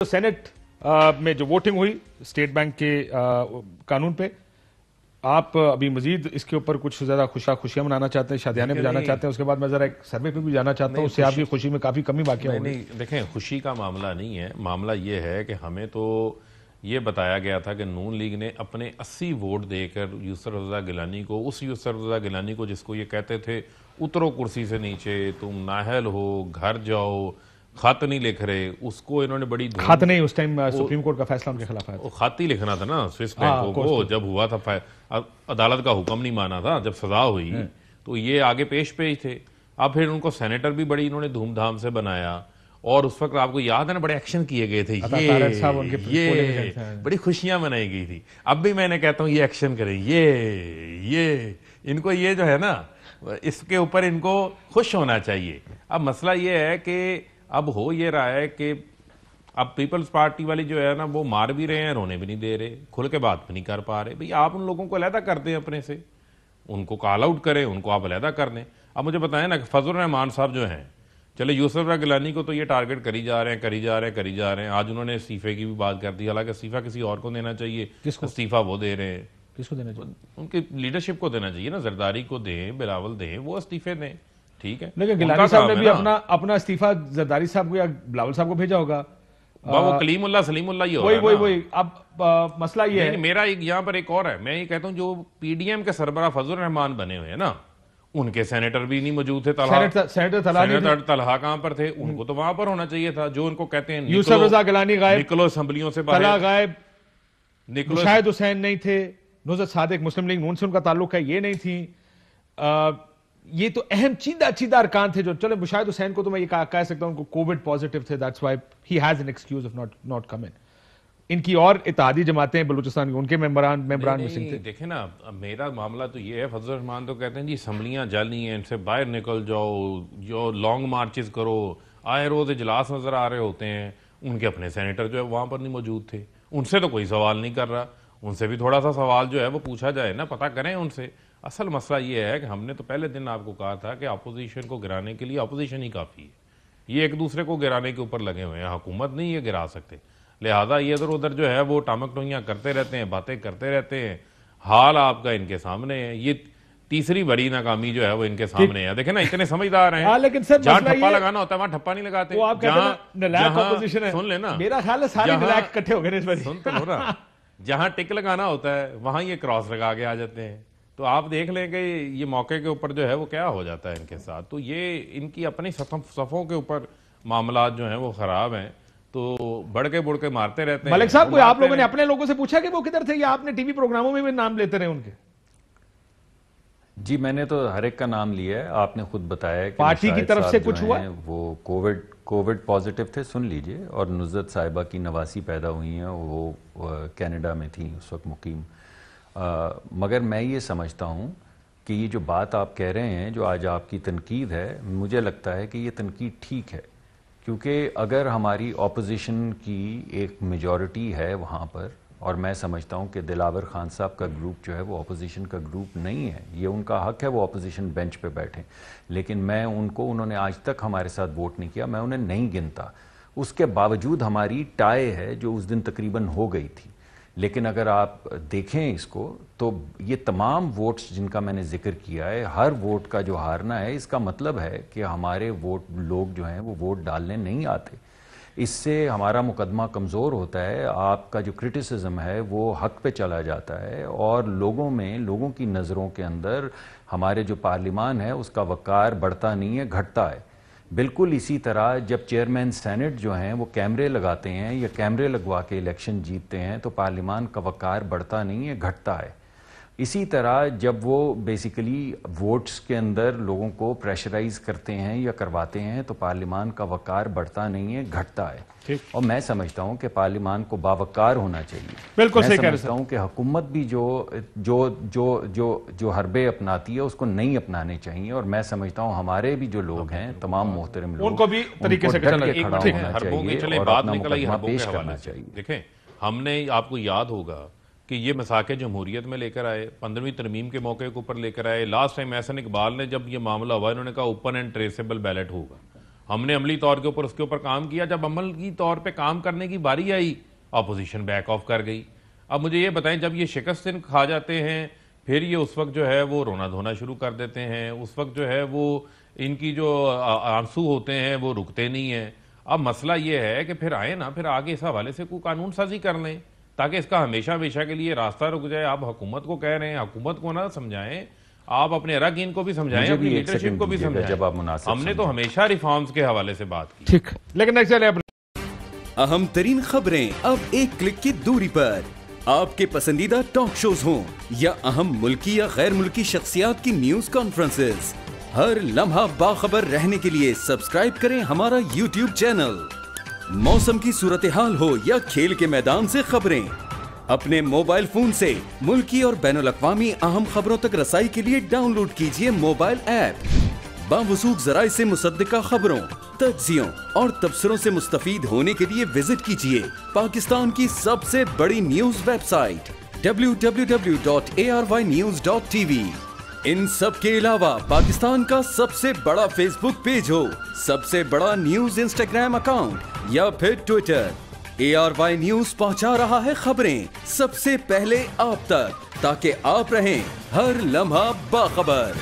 Senate में जो voting हुई स्टेट बैंक के कानून पे, आप अभी मजीद इसके ऊपर कुछ ज्यादा खुशियां मनाना चाहते हैं, शादियाने भी जाना चाहते हैं? उसके बाद मैं जरा एक सर्वे पे भी जाना चाहता हूँ, उससे आपकी खुशी में काफी कमी वाक़ई होगी। नहीं, देखें, खुशी का मामला नहीं है। मामला ये है कि हमें तो ये बताया गया था कि नून लीग ने अपने 80 वोट देकर यूसुफ रज़ा गिलानी को, उस यूसुफ रज़ा गिलानी को जिसको ये कहते थे उतरो कुर्सी से नीचे, तुम नाहल हो, घर जाओ, खत नहीं लिख रहे, उसको इन्होंने बड़ी खत नहीं, उस टाइम सुप्रीम कोर्ट का फैसला उनके खिलाफ आया था। खत ही लिखना था ना स्विस बैंकों को, जब हुआ था अदालत का हुक्म नहीं माना था, जब सजा हुई तो ये आगे पेश थे। अब फिर उनको सेनेटर भी बड़ी इन्होंने धूमधाम से बनाया, और उस वक्त आपको याद है ना, बड़े एक्शन किए गए थे, ये बड़ी खुशियां मनाई गई थी। अब भी मैंने कहता हूँ ये एक्शन करें, ये इनको ये जो है ना, इसके ऊपर इनको खुश होना चाहिए। अब मसला ये है कि अब हो ये रहा है कि अब पीपल्स पार्टी वाली जो है ना, वो मार भी रहे हैं, रोने भी नहीं दे रहे, खुल के बात भी नहीं कर पा रहे। भाई आप उन लोगों को अलहदा कर दें अपने से, उनको कॉल आउट करें, उनको आप अलहदा कर दें। अब मुझे बताएं ना कि फजल रहमान साहब जो हैं, चले यूसुफ गिलानी को तो ये टारगेट करी जा रहे हैं। आज उन्होंने इस्तीफे की भी बात कर दी, हालांकि इस्तीफा किसी और को देना चाहिए, इस्तीफा वो दे रहे हैं। किसको देना चाहिए? उनकी लीडरशिप को देना चाहिए ना, जरदारी को दें, बिलावल दें, वो इस्तीफे दें, ठीक है। लेकिन गिलानी साहब ने भी अपना इस्तीफा जरदारी साहब को या बिलावल साहब को भेजा होगा। वो कलीमुल्लाह सलीमुल्लाह ही हो रहा है। वही अब मसला ये है, मेरा यहाँ पर एक और है। मैं ये कहता हूँ जो पीडीएम के सरबराह फजल रहमान बने हुए हैं ना, उनके सेनेटर भी नहीं मौजूद थे। सेनेटर तलहा कहां पर थे? उनको तो वहां पर होना चाहिए था। जो उनको कहते हैं यूसुफ रज़ा गिलानी गायब, निकलो असेंबलियों से बाहर, गायब, निकलो, शाहिद हुसैन नहीं थे, नुसरत सादिक मुस्लिम लीग नून से उनका ताल्लुक है, ये नहीं थी। ये तो अहम चीदा अरकान थे। जो चलो मुशाहिद हुसैन को तो मैं ये कह सकता हूं, उनको कोविड पॉजिटिव थे, that's why he has an excuse of not coming. इनकी और इत्तेहादी जमातें बलूचिस्तान की, उनके मेंबरान मिसिंग थे। देखें ना, मेरा मामला तो ये है, फजल रहमान तो कहते हैं जी असम्बलियां जाली हैं, इनसे बाहर निकल जाओ, जो लॉन्ग मार्चेस करो, आए रोज इजलास नजर आ रहे होते हैं। उनके अपने सेनेटर जो है वहां पर नहीं मौजूद थे, उनसे तो कोई सवाल नहीं कर रहा। उनसे भी थोड़ा सा सवाल जो है वो पूछा जाए ना, पता करें उनसे। असल मसला ये है कि हमने तो पहले दिन आपको कहा था कि अपोजिशन को गिराने के लिए अपोजिशन ही काफ़ी है। ये एक दूसरे को गिराने के ऊपर लगे हुए हैं, हुकूमत नहीं ये गिरा सकते। लिहाजा ये इधर उधर जो है वो टामक टोइयाँ करते रहते हैं, बातें करते रहते हैं। हाल आपका इनके सामने है, ये तीसरी बड़ी नाकामी जो है वो इनके सामने है। देखे ना, इतने समझदार हैं, लेकिन सर जहाँ ठप्पा लगाना होता है वहां ठप्पा नहीं लगाते। सुन लेना, मेरा ख्याल है सारे नलायक इकट्ठे हो गए। सुन तो लो ना, जहां टिक लगाना होता है वहां ये क्रॉस लगा के आ जाते हैं। तो आप देख लें कि ये मौके के ऊपर जो है वो क्या हो जाता है इनके साथ। तो ये इनकी अपनी सफ़ों के ऊपर मामला जो हैं वो खराब हैं, तो बढ़ के मारते रहते हैं। मलिक साहब, कोई आप लोगों ने अपने लोगों से पूछा कि वो किधर थे, या आपने टीवी प्रोग्रामों में भी नाम लेते रहे उनके? जी, मैंने तो हर एक का नाम लिया है। आपने खुद बताया कि पार्टी की तरफ से कुछ हुआ? वो कोविड पॉजिटिव थे, सुन लीजिए। और नुसरत साहिबा की नवासी पैदा हुई हैं, वो कनाडा में थी उस वक्त मुकीम। मगर मैं ये समझता हूँ कि ये जो बात आप कह रहे हैं, जो आज आपकी तनकीद है, मुझे लगता है कि ये तनकीद ठीक है, क्योंकि अगर हमारी ऑपोजिशन की एक मेजॉरिटी है वहाँ पर, और मैं समझता हूँ कि दिलावर खान साहब का ग्रुप जो है वो अपोजिशन का ग्रुप नहीं है, ये उनका हक है, वो अपोजिशन बेंच पे बैठे, लेकिन मैं उन्होंने आज तक हमारे साथ वोट नहीं किया, मैं उन्हें नहीं गिनता। उसके बावजूद हमारी टाई है जो उस दिन तकरीबन हो गई थी। लेकिन अगर आप देखें इसको, तो ये तमाम वोट्स जिनका मैंने जिक्र किया है, हर वोट का जो हारना है, इसका मतलब है कि हमारे लोग जो हैं वो वोट डालने नहीं आते। इससे हमारा मुकदमा कमज़ोर होता है, आपका जो क्रिटिसिज्म है वो हक पे चला जाता है, और लोगों की नज़रों के अंदर हमारे जो पार्लिमान है उसका वक़ार बढ़ता नहीं है, घटता है। बिल्कुल इसी तरह जब चेयरमैन सेनेट जो हैं वो कैमरे लगाते हैं या कैमरे लगवा के इलेक्शन जीतते हैं, तो पार्लिमान का वक़ार बढ़ता नहीं है, घटता है। इसी तरह जब वो बेसिकली वोट्स के अंदर लोगों को प्रेशराइज करते हैं या करवाते हैं, तो पार्लिमान का वक़ार बढ़ता नहीं है, घटता है। और मैं समझता हूं कि पार्लिमान को बावकार होना चाहिए। बिल्कुल मैं सही कह रहे हैं। समझता हूं कि हुकूमत भी जो हरबे अपनाती है उसको नहीं अपनाने चाहिए, और मैं समझता हूं हमारे भी जो लोग हैं, तमाम मोहतरम लोग, उनको भी तरीके से खड़ा होना चाहिए और अपना मुकदमा पेश करना चाहिए। देखें, हमने आपको याद होगा कि ये मसाके जमहूरियत में लेकर आए, 15वीं तरमीम के मौके के ऊपर लेकर आए। लास्ट टाइम एहसन इकबाल ने जब ये मामला हुआ, इन्होंने कहा ओपन एंड ट्रेसेबल बैलेट होगा। ہم نے عملی طور کے اوپر اس کے اوپر کام کیا. جب عملی طور پہ کام کرنے کی باری آئی اپوزیشن بیک آف کر گئی. اب مجھے یہ بتائیں جب یہ شکست کھا جاتے ہیں پھر یہ اس وقت جو ہے وہ رونا دھونا شروع کر دیتے ہیں, اس وقت جو ہے وہ ان کی جو آنسو ہوتے ہیں وہ رکتے نہیں ہیں. اب مسئلہ یہ ہے کہ پھر آئے نا, پھر آگے اس حوالے سے کوئی قانون سازی کر لیں تاکہ اس کا ہمیشہ کے لیے راستہ رک جائے. آپ حکومت کو کہہ رہے ہیں, حکومت کو نہ سمجھائیں, آپ اپنے اراکین کو بھی سمجھائیں, اپنی لیڈرشپ کو بھی سمجھائیں. ہم نے تو ہمیشہ ریفارمز کے حوالے سے بات کی. ٹھیک, لیکن اہم ترین خبریں اب ایک کلک کی دوری پر. آپ کے پسندیدہ ٹاک شوز ہوں یا اہم ملکی یا غیر ملکی شخصیات کی نیوز کانفرنسز, ہر لمحہ باخبر رہنے کے لیے سبسکرائب کریں ہمارا یوٹیوب چینل. موسم کی صورتحال ہو یا کھیل کے میدان سے خبریں, اپنے موبائل فون سے ملکی اور بین الاقوامی اہم خبروں تک رسائی کے لیے ڈاؤن لوڈ کیجیے موبائل ایپ. باوثوق ذرائع سے مصدقہ خبروں, تجزیوں اور تبصروں سے مستفید ہونے کے لیے وزٹ کیجیے پاکستان کی سب سے بڑی نیوز ویب سائٹ www.arYnews.tv. ان سب کے علاوہ پاکستان کا سب سے بڑا فیس بک پیج ہو, سب سے بڑا نیوز انسٹاگرام اکاؤنٹ یا پھر ٹویٹر, ARY نیوز پہنچا رہا ہے خبریں سب سے پہلے آپ تک تاکہ آپ رہیں ہر لمحہ باخبر.